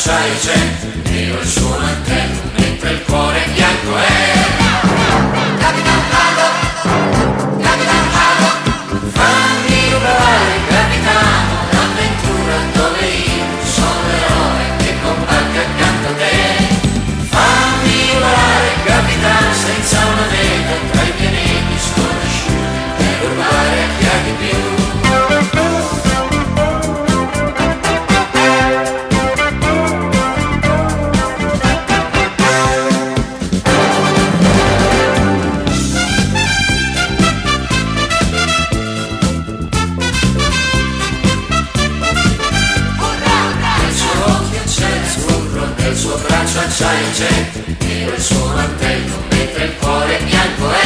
acciaio c'è, nero il suo mantello, mentre il cuore bianco è. Capitan Harlock, Capitan Harlock, fammi volare, capitano, un'avventura dove io sono l'eroe che combatte accanto a te. Fammi volare, capitano, senza una meta, tra i pianeti sconosciuti, per rubare a chi ha di più. Nel suo braccio acciaio c'è, nero il suo mantello, mentre il cuore bianco è.